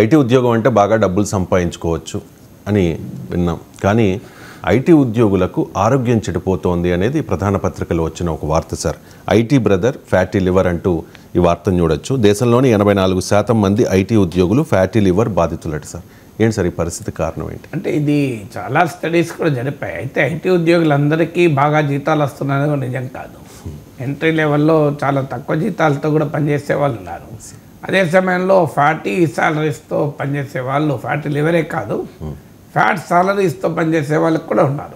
IT ఉద్యోగం అంటే బాగా డబ్బులు సంపాదించుకోవచ్చు అని విన్నాం, కానీ ఐటీ ఉద్యోగులకు ఆరోగ్యం చెడిపోతోంది అనేది ప్రధాన పత్రికలో వచ్చిన ఒక వార్త sir. IT brother fatty liver అంటూ ఈ వార్తను చూడొచ్చు. దేశంలోని 84% మంది ఐటీ ఉద్యోగులు ఫ్యాటీ లివర్ బాధితులట సార్. ఏంటి సార్ ఈ పరిస్థితి కారణం ఏంటి? అంటే ఇది చాలా స్టడీస్ కూడా జరిపాయి. అయితే ఐటీ ఉద్యోగులందరికీ బాగా జీతాలు వస్తున్నాయని నిజం కాదు. ఎంట్రీ లెవెల్లో చాలా తక్కువ జీతాలతో కూడా పనిచేసే వాళ్ళు ఉన్నారు. అదే సమయంలో ఫ్యాటీ సాలరీస్తో పనిచేసే వాళ్ళు, ఫ్యాటీ లివరే కాదు ఫ్యాట్ సాలరీస్తో పనిచేసే వాళ్ళకి కూడా ఉన్నారు.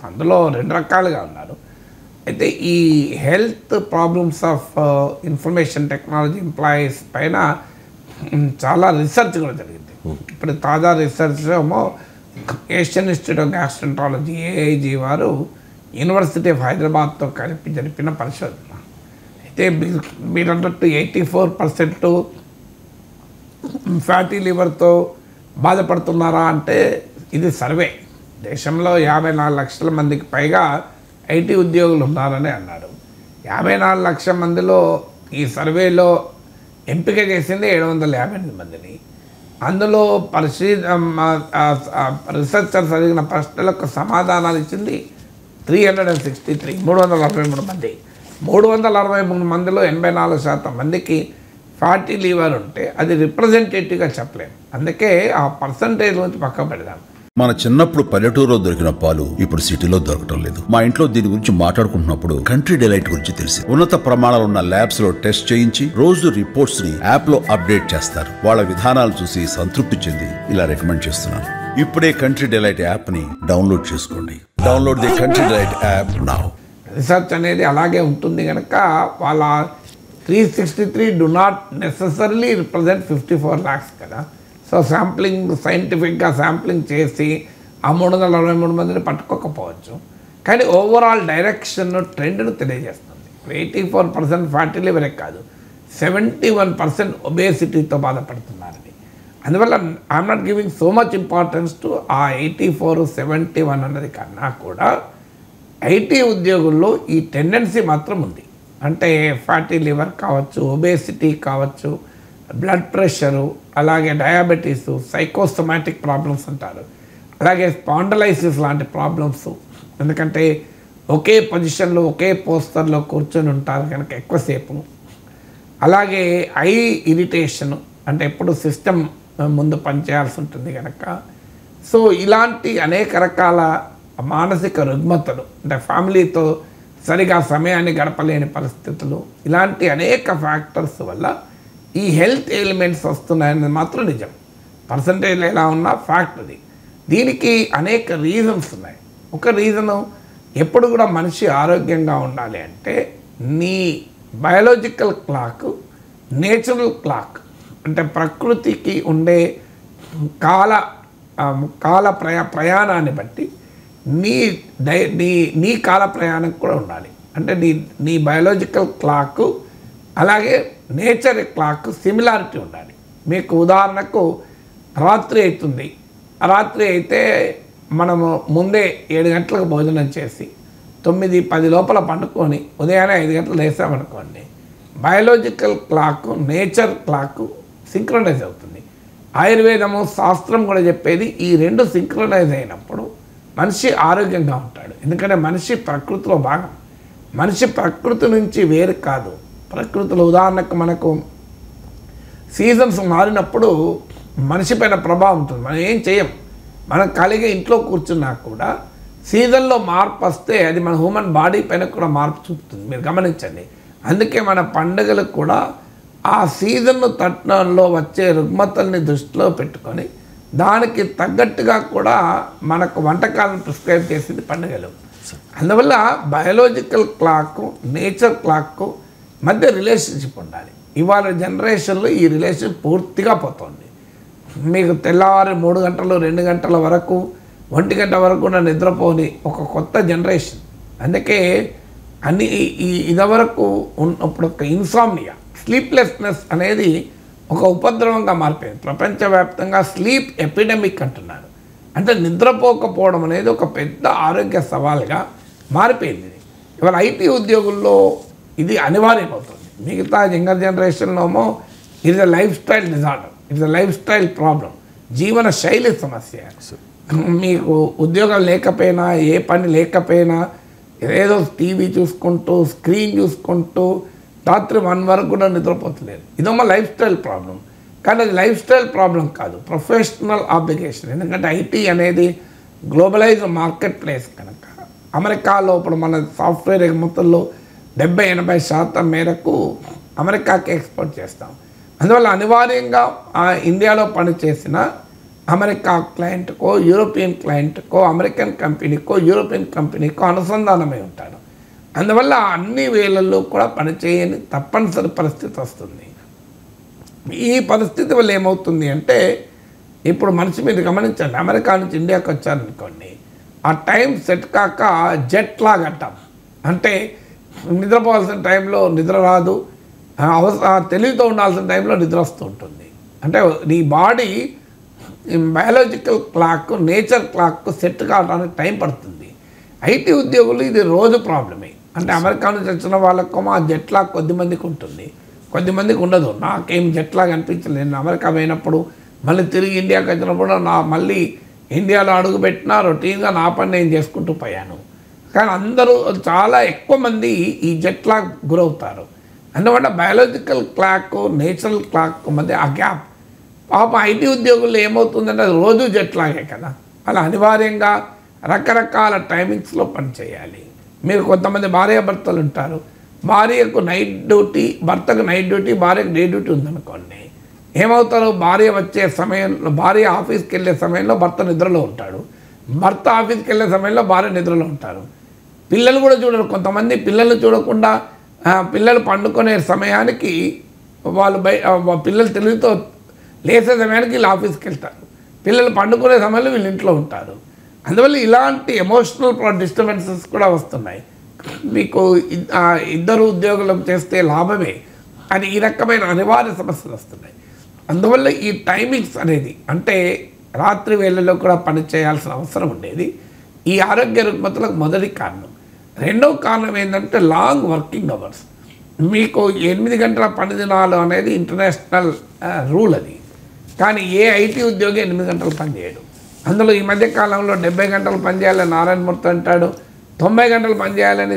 అందులో 2 రకాలుగా ఉన్నారు. అయితే ఈ health problems of information technology employees పైన చాలా రీసెర్చ్ కూడా జరిగింది. ఇప్పుడు తాజా రీసెర్చ్ ఏమో Asian institute of gastroenterology AIG వారు యూనివర్సిటీ ఆఫ్ హైదరాబాద్తో కలిపి జరిపిన పరిశోధన. అయితే మీరు అన్నట్టు 84% ఫ్యాటీ లివర్తో బాధపడుతున్నారా అంటే ఇది సర్వే. దేశంలో 54 లక్షల మందికి పైగా ఐటీ ఉద్యోగులు ఉన్నారని అన్నారు. 54 లక్షల మందిలో ఈ సర్వేలో ఎంపిక చేసింది 758 మందిని. అందులో రీసెర్చర్స్ అడిగిన ప్రశ్నలకు సమాధానాలు ఇచ్చింది 343 మంది. 363 మందిలో 84% మందికి ఫ్యాటీ లివర్ ఉంటే అది రిప్రజెంటేటివ్గా చెప్పలేము. అందుకే ఆ పర్సంటేజ్ నుంచి పక్క పెడదాం. మన చిన్నప్పుడు పల్లెటూరులో దొరికిన పాలు ఇప్పుడు సిటీలో దొరకటం లేదు. మా ఇంట్లో దీని గురించి మాట్లాడుకుంటున్నప్పుడు కంట్రీ డిలైట్ గురించి తెలిసి ఉన్నత ప్రమాణాలు ఉన్న ల్యాబ్స్ లో టెస్ట్ చేయించి రోజు రిపోర్ట్స్ ని యాప్ లో అప్డేట్ చేస్తారు. వాళ్ళ విధానాలు చూసి సంతృప్తి చెంది ఇలా రికమెండ్ చేస్తున్నాను. ఇప్పుడే కంట్రీ డిలైట్ యాప్ ని డౌన్లోడ్ చేసుకోండి. Download the country delight app now. Research అనేది అలాగే ఉంటుంది కనుక వాళ్ళ 363 do not necessarily represent 54 lakhs కదా. సో శాంప్లింగ్ సైంటిఫిక్గా శాంప్లింగ్ చేసి ఆ 363 మందిని పట్టుకోకపోవచ్చు, కానీ ఓవరాల్ డైరెక్షన్ ట్రెండ్ను తెలియజేస్తుంది. 84% ఫ్యాటీ లివరే కాదు 71% ఒబేసిటీతో బాధపడుతున్నారని. అందువల్ల I'm not giving so much importance to ఆ 84, 71 అన్నది కన్నా కూడా ఐటీ ఉద్యోగుల్లో ఈ టెండెన్సీ మాత్రం ఉంది. అంటే ఫ్యాటీ లివర్ కావచ్చు, ఒబేసిటీ కావచ్చు, బ్లడ్ ప్రెషరు, అలాగే డయాబెటీస్, సైకోసోమాటిక్ ప్రాబ్లమ్స్ అంటారు, అలాగే స్పాండలైసిస్ లాంటి ప్రాబ్లమ్స్. ఎందుకంటే ఒకే పొజిషన్లో ఒకే పోస్టర్లో కూర్చొని ఉంటారు కనుక ఎక్కువసేపు. అలాగే ఐ ఇరిటేషను, అంటే ఎప్పుడు సిస్టమ్ ముందు పనిచేయాల్సి ఉంటుంది కనుక. సో ఇలాంటి అనేక రకాల మానసిక రుగ్మతలు, అంటే ఫ్యామిలీతో సరిగా సమయాన్ని గడపలేని పరిస్థితులు, ఇలాంటి అనేక ఫ్యాక్టర్స్ వల్ల ఈ హెల్త్ ఎలిమెంట్స్ వస్తున్నాయనేది మాత్రం నిజం. పర్సంటేజ్ ఎలా ఉన్నా ఫ్యాక్ట్ అది. దీనికి అనేక రీజన్స్ ఉన్నాయి. ఒక రీజను, ఎప్పుడు కూడా మనిషి ఆరోగ్యంగా ఉండాలి అంటే నీ బయాలజికల్ క్లాక్, నేచురల్ క్లాక్, అంటే ప్రకృతికి ఉండే కాల ప్రయాణాన్ని బట్టి నీ కాల ప్రయాణం కూడా ఉండాలి. అంటే నీ బయాలజికల్ క్లాక్ అలాగే నేచర్ క్లాక్ సిమిలారిటీ ఉండాలి. మీకు ఉదాహరణకు రాత్రి అవుతుంది, రాత్రి అయితే మనము ముందే 7 గంటలకు భోజనం చేసి 9-10 లోపల పండుకొని ఉదయాన్నే 5 గంటలు లేసామనుకోండి, biological clock nature clock synchronize అవుతుంది. ఆయుర్వేదము శాస్త్రం కూడా చెప్పేది ఈ 2 సింక్రనైజ్ అయినప్పుడు మనిషి ఆరోగ్యంగా ఉంటాడు. ఎందుకంటే మనిషి ప్రకృతిలో భాగం. మనిషి ప్రకృతి నుంచి వేరు కాదు. ప్రకృతిలో ఉదాహరణకు మనకు సీజన్స్ మారినప్పుడు మనిషి పైన ప్రభావం ఉంటుంది. మనం ఏం చేయం, మనం ఖాళీగా ఇంట్లో కూర్చున్నా కూడా సీజన్లో మార్పు వస్తే అది మన హ్యూమన్ బాడీ పైన కూడా మార్పు చూపుతుంది. మీరు గమనించండి. అందుకే మన పండుగలకు కూడా ఆ సీజన్ను తట్టడంలో వచ్చే రుగ్మతల్ని దృష్టిలో పెట్టుకొని దానికి తగ్గట్టుగా కూడా మనకు వంటకాలను ప్రిస్క్రైబ్ చేసింది పండుగలు. అందువల్ల బయాలజికల్ క్లాక్, నేచర్ క్లాక్ మధ్య రిలేషన్షిప్ ఉండాలి. ఇవాళ జనరేషన్లో ఈ రిలేషన్ పూర్తిగా పోతుంది. మీకు తెల్లవారు 3 గంటలు 2 గంటల వరకు 1 గంట వరకు కూడా నిద్రపోని ఒక కొత్త జనరేషన్. అందుకే అన్ని ఇదివరకు ఉన్నప్పుడు ఒక ఇన్సామ్నియా, స్లీప్లెస్నెస్ అనేది ఒక ఉపద్రవంగా మారిపోయింది. ప్రపంచవ్యాప్తంగా స్లీప్ ఎపిడమిక్ అంటున్నారు. అంటే నిద్రపోకపోవడం అనేది ఒక పెద్ద ఆరోగ్య సవాల్గా మారిపోయింది. ఇవాళ ఐటీ ఉద్యోగుల్లో ఇది అనివార్యమవుతుంది. మిగతా యంగర్ జనరేషన్లోమో ఇది life style disorder. It's life style problem, జీవన శైలి సమస్య. మీకు ఉద్యోగం లేకపోయినా, ఏ పని లేకపోయినా, ఏదో టీవీ చూసుకుంటూ, స్క్రీన్ చూసుకుంటూ రాత్రి 1 వరకు కూడా నిద్రపోతలేదు. ఇదమ్మా లైఫ్ స్టైల్ ప్రాబ్లం. కానీ అది లైఫ్ స్టైల్ ప్రాబ్లం కాదు, ప్రొఫెషనల్ ఆబ్లిగేషన్. ఎందుకంటే ఐటీ అనేది గ్లోబలైజ్డ్ మార్కెట్ ప్లేస్ కనుక అమెరికాలో ఇప్పుడు మన సాఫ్ట్వేర్ ఎగుమతుల్లో 70-80% మేరకు అమెరికాకి ఎక్స్పోర్ట్ చేస్తాం. అందువల్ల అనివార్యంగా ఇండియాలో పనిచేసిన అమెరికా క్లయింట్కో, యూరోపియన్ క్లయింట్కో, అమెరికన్ కంపెనీకో, యూరోపియన్ కంపెనీకో అనుసంధానమై ఉంటాడు. అందువల్ల అన్ని వేళల్లో కూడా పనిచేయని తప్పనిసరి పరిస్థితి వస్తుంది. ఈ పరిస్థితి వల్ల ఏమవుతుంది అంటే, ఇప్పుడు మనిషి మీరు గమనించండి, అమెరికా నుంచి ఇండియాకి వచ్చారనుకోండి, ఆ టైం సెట్ కాక జెట్ లాగ్ అంటాం. అంటే నిద్రపోవాల్సిన టైంలో నిద్ర రాదు, తెలివితో ఉండాల్సిన టైంలో నిద్ర వస్తూ ఉంటుంది. అంటే నీ body biological clock, nature clock set కావడానికి టైం పడుతుంది. ఐటీ ఉద్యోగులు ఇది రోజు ప్రాబ్లమే. అంటే అమెరికా నుంచి వచ్చిన వాళ్ళకు ఆ జెట్ లాగ్ కొద్దిమందికి ఉంటుంది, కొద్దిమందికి ఉండదు. నాకేం జెట్ లాగ్ అనిపించలేదు. నేను అమెరికా పోయినప్పుడు మళ్ళీ తిరిగి ఇండియాకి వచ్చినప్పుడు మళ్ళీ ఇండియాలో అడుగుపెట్టినా రొటీన్గా నా పని నేను చేసుకుంటూ పోయాను. కానీ అందరూ చాలా ఎక్కువ మంది ఈ జెట్ లాగ్ గురవుతారు. అందువల్ల బయాలజికల్ క్లాక్, నేచురల్ క్లాక్ మధ్య ఆ గ్యాప్. పాపం ఐటీ ఉద్యోగులు ఏమవుతుందంటే అది రోజు జెట్ లాగే కదా, అలా అనివార్యంగా రకరకాల టైమింగ్స్లో పనిచేయాలి. మీరు కొంతమంది భార్యాభర్తలు ఉంటారు, భార్యకు నైట్ డ్యూటీ, భర్తకు నైట్ డ్యూటీ, భార్యకు డే డ్యూటీ ఉందనుకోండి. ఏమవుతారు, భార్య వచ్చే సమయంలో, భార్య ఆఫీస్కి వెళ్ళే సమయంలో భర్త నిద్రలో ఉంటాడు, భర్త ఆఫీస్కి వెళ్ళే సమయంలో భార్య నిద్రలో ఉంటారు. పిల్లలు కూడా చూడరు. కొంతమంది పిల్లలు చూడకుండా పిల్లలు పండుకునే సమయానికి వాళ్ళు పిల్లలు తెలివితో లేసే సమయానికి వీళ్ళు ఆఫీస్కి వెళ్తారు, పిల్లలు పండుకునే సమయంలో వీళ్ళు ఇంట్లో ఉంటారు. అందువల్ల ఇలాంటి ఎమోషనల్ డిస్టర్బెన్సెస్ కూడా వస్తున్నాయి. మీకు ఇద్దరు ఉద్యోగులు చేస్తే లాభమే అని ఈ రకమైన అనివార్య సమస్యలు వస్తున్నాయి. అందువల్ల ఈ టైమింగ్స్ అనేది, అంటే రాత్రి వేళల్లో కూడా పని చేయాల్సిన అవసరం ఉండేది. ఈ ఆరోగ్య రుగ్మతలకు మొదటి కారణం. రెండవ కారణం ఏంటంటే లాంగ్ వర్కింగ్ అవర్స్. మీకు 8 గంటల పని దినాలు అనేది ఇంటర్నేషనల్ రూల్ అది. కానీ ఏ ఐటీ ఉద్యోగి 8 గంటలు పని చేయడు. అందులో ఈ మధ్య కాలంలో 70 గంటలు పనిచేయాలని నారాయణమూర్తి అంటాడు, 90 గంటలు పనిచేయాలని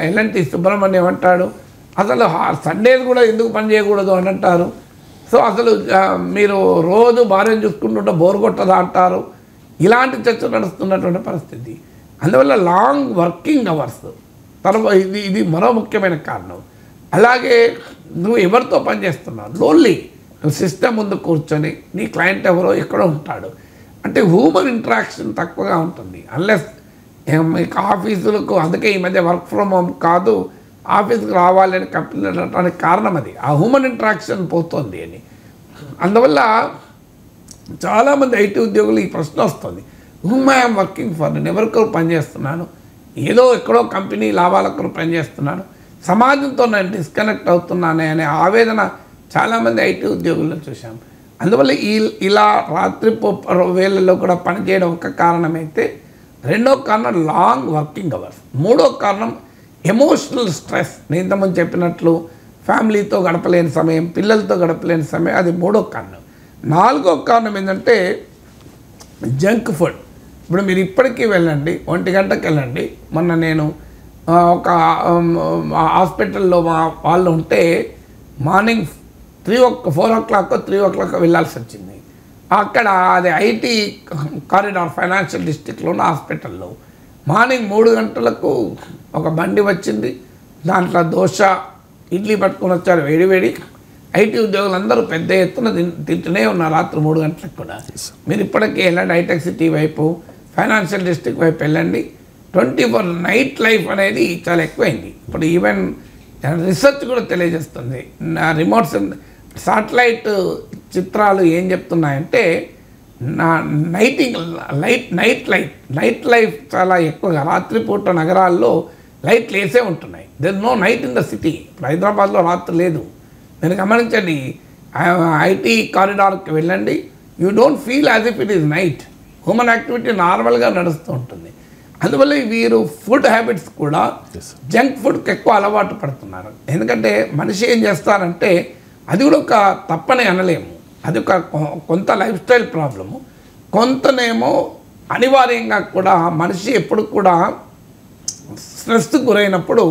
ఎల్ఎన్టీ సుబ్రహ్మణ్యం అంటాడు. అసలు సండేస్ కూడా ఎందుకు పని చేయకూడదు అని అంటారు. సో అసలు మీరు రోజు భార్యను చూసుకుంటుంటే బోర్ కొట్టదా అంటారు. ఇలాంటి చర్చ నడుస్తున్నటువంటి పరిస్థితి. అందువల్ల లాంగ్ వర్కింగ్ అవర్స్ తర్వాత ఇది మరో ముఖ్యమైన కారణం. అలాగే నువ్వు ఎవరితో పనిచేస్తున్నావు, లోన్లీ. నువ్వు సిస్టమ్ ముందు కూర్చొని నీ క్లయింట్ ఎవరో ఎక్కడో ఉంటాడు, అంటే హ్యూమన్ ఇంటరాక్షన్ తక్కువగా ఉంటుంది. అన్లెస్ మీకు ఆఫీసులకు, అందుకే ఈ మధ్య వర్క్ ఫ్రమ్ హోమ్ కాదు ఆఫీస్కి రావాలని కంపెనీలు అనడానికి కారణం అది, ఆ హ్యూమన్ ఇంటరాక్షన్ పోతుంది అని. అందువల్ల చాలామంది ఐటీ ఉద్యోగులు ఈ ప్రశ్న వస్తుంది, హూమ్ ఐఎమ్ వర్కింగ్ ఫర్, నేను ఎవరికో పనిచేస్తున్నాను, ఏదో ఎక్కడో కంపెనీ లాభాలకు పనిచేస్తున్నాను, సమాజంతో నేను డిస్కనెక్ట్ అవుతున్నానే అనే ఆవేదన చాలామంది ఐటీ ఉద్యోగుల్లో చూసాం. అందువల్ల ఇలా రాత్రి వేళల్లో కూడా పనిచేయడం ఒక కారణమైతే, రెండో కారణం లాంగ్ వర్కింగ్ అవర్స్. మూడో కారణం ఎమోషనల్ స్ట్రెస్. నేను ఇంతకుముందు చెప్పినట్లు ఫ్యామిలీతో గడపలేని సమయం, పిల్లలతో గడపలేని సమయం, అది మూడో కారణం. నాలుగో కారణం ఏంటంటే జంక్ ఫుడ్. ఇప్పుడు మీరు ఇప్పటికీ వెళ్ళండి, 1 గంటకి వెళ్ళండి. మొన్న నేను ఒక హాస్పిటల్లో వాళ్ళు ఉంటే మార్నింగ్ 4 o'clock 3 o'clock వెళ్ళాల్సి వచ్చింది. అక్కడ అది ఐటీ కారిడార్ ఫైనాన్షియల్ డిస్ట్రిక్ట్లో ఉన్న హాస్పిటల్లో మార్నింగ్ 3 గంటలకు ఒక బండి వచ్చింది, దాంట్లో దోశ ఇడ్లీ పట్టుకొని వచ్చారు వేడివేడి. ఐటీ ఉద్యోగులందరూ పెద్ద ఎత్తున తింటూనే ఉన్నారు రాత్రి 3 గంటలకు కూడా. మీరు ఇప్పటికీ వెళ్ళండి హైటెక్ సిటీ వైపు, ఫైనాన్షియల్ డిస్ట్రిక్ట్ వైపు వెళ్ళండి, 24 నైట్ లైఫ్ అనేది చాలా ఎక్కువైంది. ఇప్పుడు ఈవెన్ రీసెర్చ్ కూడా తెలియజేస్తుంది. రిమోట్ సాటిలైట్ చిత్రాలు ఏం చెప్తున్నాయంటే నైట్ లైఫ్ చాలా ఎక్కువగా రాత్రిపూట నగరాల్లో లైట్లు వేసే ఉంటున్నాయి. There no night in the city. ఇప్పుడు హైదరాబాద్లో రాత్రి లేదు. మీరు గమనించండి, ఐటీ కారిడార్కి వెళ్ళండి, you don't feel as if it is night. Human activity నార్మల్గా నడుస్తూ ఉంటుంది. అందువల్ల వీరు ఫుడ్ హ్యాబిట్స్ కూడా జంక్ ఫుడ్కి ఎక్కువ అలవాటు పడుతున్నారు. ఎందుకంటే మనిషి ఏం చేస్తారంటే, అది కూడా ఒక తప్పని అనలేము, అది ఒక కొంత లైఫ్ స్టైల్ ప్రాబ్లము, కొంతనేమో అనివార్యంగా కూడా మనిషి ఎప్పుడు కూడా స్ట్రెస్కి గురైనప్పుడు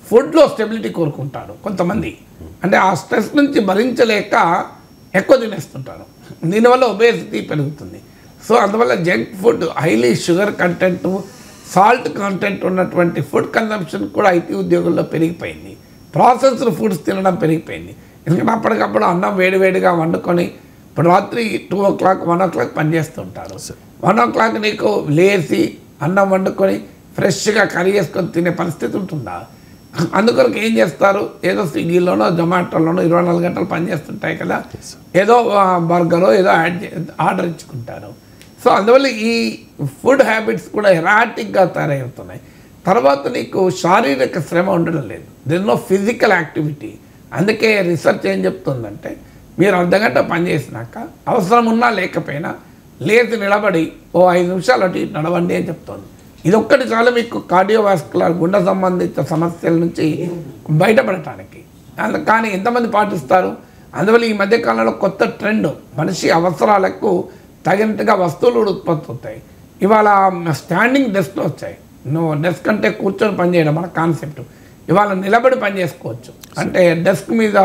ఫుడ్లో స్టెబిలిటీ కోరుకుంటాడు కొంతమంది. అంటే ఆ స్ట్రెస్ నుంచి భరించలేక ఎక్కువ తినేస్తుంటారు, దీనివల్ల ఒబేసిటీ పెరుగుతుంది. సో అందువల్ల junk food, highly sugar content, salt content ఉన్నటువంటి ఫుడ్ కన్జంప్షన్ కూడా ఐటీ ఉద్యోగుల్లో పెరిగిపోయింది. ప్రాసెస్డ్ ఫుడ్స్ తినడం పెరిగిపోయింది. ఎందుకంటే అప్పటికప్పుడు అన్నం వేడివేడిగా వండుకొని ఇప్పుడు రాత్రి 2 o'clock 1 o'clock పనిచేస్తుంటారు. 1 o'clock నీకు లేచి అన్నం వండుకొని ఫ్రెష్గా కర్రీ వేసుకొని తినే పరిస్థితి ఉంటుందా? అందుకొరకు ఏం చేస్తారు, ఏదో స్విగ్గీలోనో జొమాటోలోనో 24 గంటలు పనిచేస్తుంటాయి కదా, ఏదో బర్గరో ఏదో ఆర్డర్ ఇచ్చుకుంటారు. సో అందువల్ల ఈ ఫుడ్ హ్యాబిట్స్ కూడా ఎరాటిక్గా తయారవుతున్నాయి. తర్వాత నీకు శారీరక శ్రమ ఉండడం లేదు, దెర్ నో ఫిజికల్ యాక్టివిటీ. అందుకే రీసెర్చ్ ఏం చెప్తుందంటే మీరు అర్ధగంట పనిచేసినాక అవసరం ఉన్నా లేకపోయినా లేచి నిలబడి 5 నిమిషాలు అటు ఇటు నడవండి అని చెప్తుంది. ఇదొక్కటి చాలా మీకు కార్డియోవాస్కులర్ గుండె సంబంధిత సమస్యల నుంచి బయటపడటానికి. కానీ ఎంతమంది పాటిస్తారు? అందువల్ల ఈ మధ్యకాలంలో కొత్త ట్రెండ్, మనిషి అవసరాలకు తగినట్టుగా వస్తువులు ఉత్పత్తి అవుతాయి. ఇవాళ స్టాండింగ్ డెస్క్లు వచ్చాయి. నువ్వు డెస్క్ అంటే కూర్చొని పనిచేయడం మన కాన్సెప్ట్. ఇవాళ నిలబడి పని చేసుకోవచ్చు. అంటే డెస్క్ మీద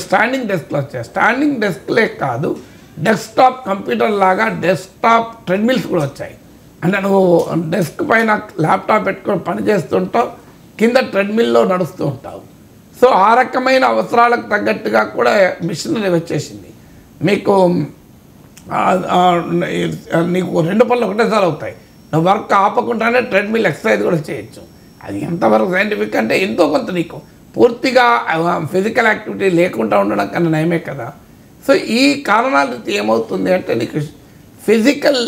స్టాండింగ్ డెస్క్లు వచ్చాయి. స్టాండింగ్ డెస్క్లే కాదు, డెస్క్టాప్ కంప్యూటర్ లాగా డెస్క్టాప్ ట్రెడ్మిల్స్ కూడా వచ్చాయి. అంటే నువ్వు డెస్క్ పైన ల్యాప్టాప్ పెట్టుకొని పని చేస్తుంటావు, కింద ట్రెడ్మిల్లో నడుస్తూ ఉంటావు. సో ఆ రకమైన అవసరాలకు తగ్గట్టుగా కూడా మిషనరీ వచ్చేసింది. మీకు నీకు 2 పనులు ఒకటేసారి అవుతాయి. నువ్వు వర్క్ ఆపకుండానే ట్రెడ్మిల్ ఎక్సర్సైజ్ కూడా చేయొచ్చు. అది ఎంతవరకు సైంటిఫిక్ అంటే ఎంతో కొంత నీకు పూర్తిగా ఫిజికల్ యాక్టివిటీ లేకుండా ఉండడం కన్నా నయమే కదా. సో ఈ కారణాలు ఏమవుతుంది అంటే నీకు ఫిజికల్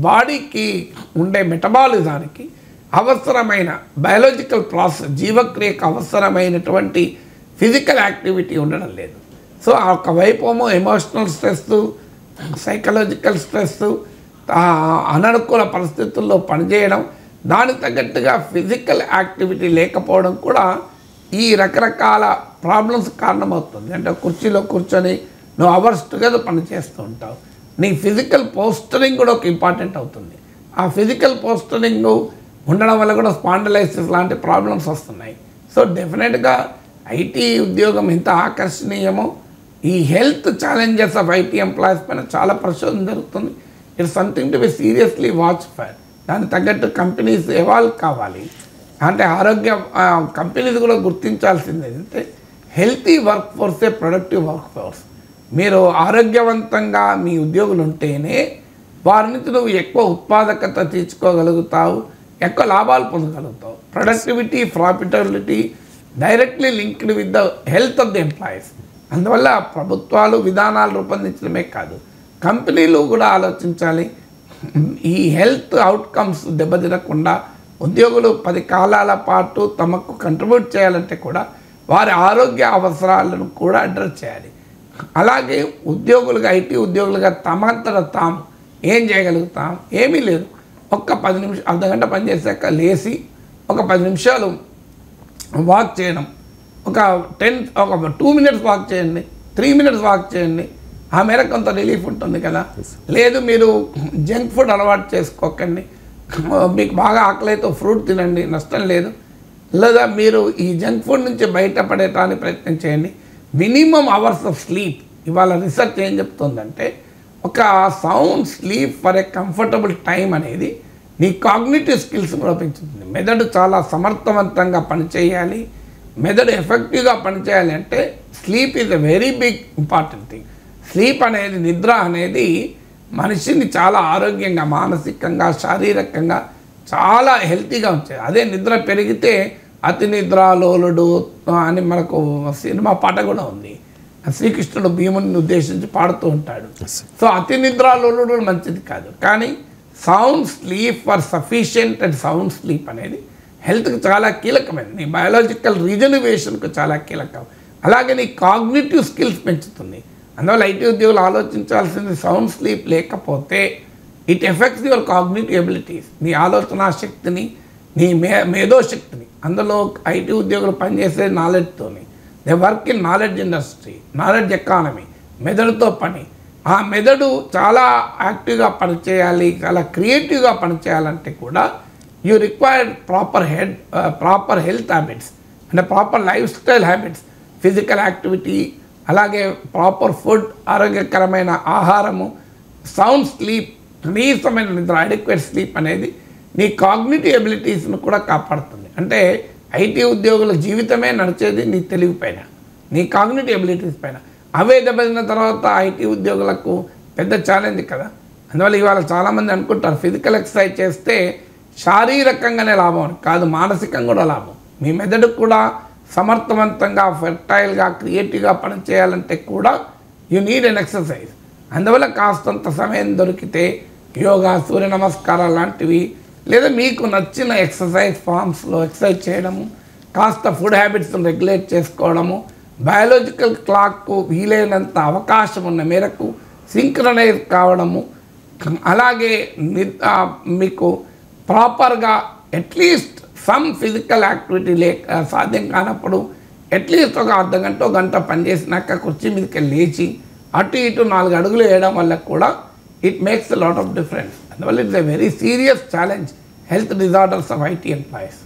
బాడీకి ఉండే మెటబాలిజానికి అవసరమైన బయాలజికల్ ప్రాసెస్, జీవక్రియకు అవసరమైనటువంటి ఫిజికల్ యాక్టివిటీ ఉండడం లేదు. సో ఒకవైపు ఏమో ఎమోషనల్ స్ట్రెస్, సైకలాజికల్ స్ట్రెస్, అననుకూల పరిస్థితుల్లో పనిచేయడం, దానికి తగ్గట్టుగా ఫిజికల్ యాక్టివిటీ లేకపోవడం కూడా ఈ రకరకాల ప్రాబ్లమ్స్ కారణమవుతుంది. అంటే కుర్చీలో కూర్చొని నువ్వు అవర్స్ టుగెదర్ పని చేస్తూ ఉంటావు. నీ ఫిజికల్ పోస్టరింగ్ కూడా ఒక ఇంపార్టెంట్ అవుతుంది. ఆ ఫిజికల్ పోస్టరింగ్ ఉండడం వల్ల కూడా స్పాండిలైసిస్ లాంటి ప్రాబ్లమ్స్ వస్తున్నాయి. సో డెఫినెట్గా ఐటీ ఉద్యోగం ఎంత ఆకర్షణీయమో ఈ health challenges of IT employees పైన చాలా పరిశోధన జరుగుతుంది. It's something to be seriously watch for. దానికి తగ్గట్టు కంపెనీస్ ఎవాల్వ్ కావాలి. అంటే ఆరోగ్య కంపెనీస్ కూడా గుర్తించాల్సింది ఏంటంటే హెల్తీ వర్క్ ఫోర్సే ప్రొడక్టివ్ వర్క్ ఫోర్స్. మీరు ఆరోగ్యవంతంగా మీ ఉద్యోగులు ఉంటేనే వారి నుంచి నువ్వు ఎక్కువ ఉత్పాదకత తీర్చుకోగలుగుతావు, ఎక్కువ లాభాలు పొందగలుగుతావు. Productivity, profitability directly linked with the health of the employees. అందువల్ల ప్రభుత్వాలు విధానాలు రూపొందించడమే కాదు, కంపెనీలు కూడా ఆలోచించాలి. ఈ హెల్త్ అవుట్కమ్స్ దెబ్బతినకుండా ఉద్యోగులు 10 కాలాల పాటు తమకు కంట్రిబ్యూట్ చేయాలంటే కూడా వారి ఆరోగ్య అవసరాలను కూడా అడ్రస్ చేయాలి. అలాగే ఉద్యోగులుగా, ఐటీ ఉద్యోగులుగా తమంతట తాము ఏం చేయగలుగుతాం? ఏమీ లేదు. ఒక్క 10 నిమిషాలు, అర్ధగంట పనిచేసాక లేచి ఒక 10 నిమిషాలు వాక్ చేయడం, ఒక 2 minutes వాక్ చేయండి, 3 minutes వాక్ చేయండి. ఆ మేరకు కొంత రిలీఫ్ ఉంటుంది కదా. లేదు మీరు జంక్ ఫుడ్ అలవాటు చేసుకోకండి, మీకు బాగా ఆకలితో ఫ్రూట్ తినండి, నష్టం లేదు. లేదా మీరు ఈ జంక్ ఫుడ్ నుంచి బయటపడటానికి ప్రయత్నం చేయండి. Minimum hours of sleep. ఇవాళ రీసెర్చ్ ఏం చెప్తుందంటే ఒక sound sleep for a comfortable time అనేది నీ కాగ్నిటివ్ స్కిల్స్ కూడా పెంచుతుంది. మెదడు చాలా సమర్థవంతంగా పనిచేయాలి, మెదడు ఎఫెక్టివ్గా పనిచేయాలి అంటే sleep is a very big important thing. Sleep అనేది, నిద్ర అనేది మనిషిని చాలా ఆరోగ్యంగా, మానసికంగా, శారీరకంగా చాలా హెల్తీగా ఉంచాయి. అదే నిద్ర పెరిగితే అతి నిద్రాలోలుడు అని మనకు సినిమా పాట కూడా ఉంది. శ్రీకృష్ణుడు భీముని ఉద్దేశించి పాడుతూ ఉంటాడు. సో అతి నిద్రాలోలుడు మంచిది కాదు. కానీ sound sleep for sufficient and sound sleep అనేది హెల్త్కి చాలా కీలకమైనది. నీ బయాలజికల్ రీజనరేషన్కు చాలా కీలకం. అలాగే నీ కాగ్నిటివ్ స్కిల్స్ పెంచుతుంది. అందువల్ల ఐటీ ఉద్యోగులు ఆలోచించాల్సింది సౌండ్ స్లీప్ లేకపోతే it effects your cognitive abilities. నీ ఆలోచన శక్తిని, నీ మేధోశక్తిని. అందులో ఐటీ ఉద్యోగులు పనిచేసే నాలెడ్జ్తోని. They work in knowledge industry, knowledge economy, మెదడుతో పని. ఆ మెదడు చాలా యాక్టివ్గా పనిచేయాలి, చాలా క్రియేటివ్గా పనిచేయాలంటే కూడా you required proper health habits, అంటే proper life style habits, physical activity, అలాగే ప్రాపర్ ఫుడ్, ఆరోగ్యకరమైన ఆహారము, సౌండ్ స్లీప్, కనీసమైన నిద్ర, అడిక్వేట్ స్లీప్ అనేది నీ కాగ్నిటివ్ ఎబిలిటీస్ను కూడా కాపాడుతుంది. అంటే ఐటీ ఉద్యోగుల జీవితమే నడిచేది నీ తెలివి పైన, నీ కాగ్నిటివ్ ఎబిలిటీస్ పైన. అవే దెబ్బతిన్న తర్వాత ఐటీ ఉద్యోగులకు పెద్ద ఛాలెంజ్ కదా. అందువల్ల ఇవాళ చాలామంది అనుకుంటారు ఫిజికల్ ఎక్సర్సైజ్ చేస్తే శారీరకంగానే లాభం అని. కాదు, మానసికంగా కూడా లాభం. మీ మెదడుకు కూడా సమర్థవంతంగా, ఫెర్టైల్గా, క్రియేటివ్గా పనిచేయాలంటే కూడా యూ నీడ్ ఎన్ ఎక్సర్సైజ్. అందువల్ల కాస్తంత సమయం దొరికితే యోగా, సూర్య నమస్కారాలు లాంటివి, లేదా మీకు నచ్చిన ఎక్సర్సైజ్ ఫామ్స్లో ఎక్సర్సైజ్ చేయడము, కాస్త ఫుడ్ హ్యాబిట్స్ను రెగ్యులేట్ చేసుకోవడము, బయాలజికల్ క్లాక్కు వీలైనంత అవకాశం ఉన్న మేరకు సింక్రనైజ్ కావడము, అలాగే మీకు ప్రాపర్గా అట్లీస్ట్ సమ్ ఫిజికల్ యాక్టివిటీ సాధ్యం కానప్పుడు అట్లీస్ట్ ఒక అర్ధగంట గంట పనిచేసినాక కుర్చీ మీదకి లేచి అటు ఇటు 4 అడుగులు వేయడం వల్ల కూడా it makes a lot of difference. అందువల్ల it's a very serious challenge health disorders of IT employees.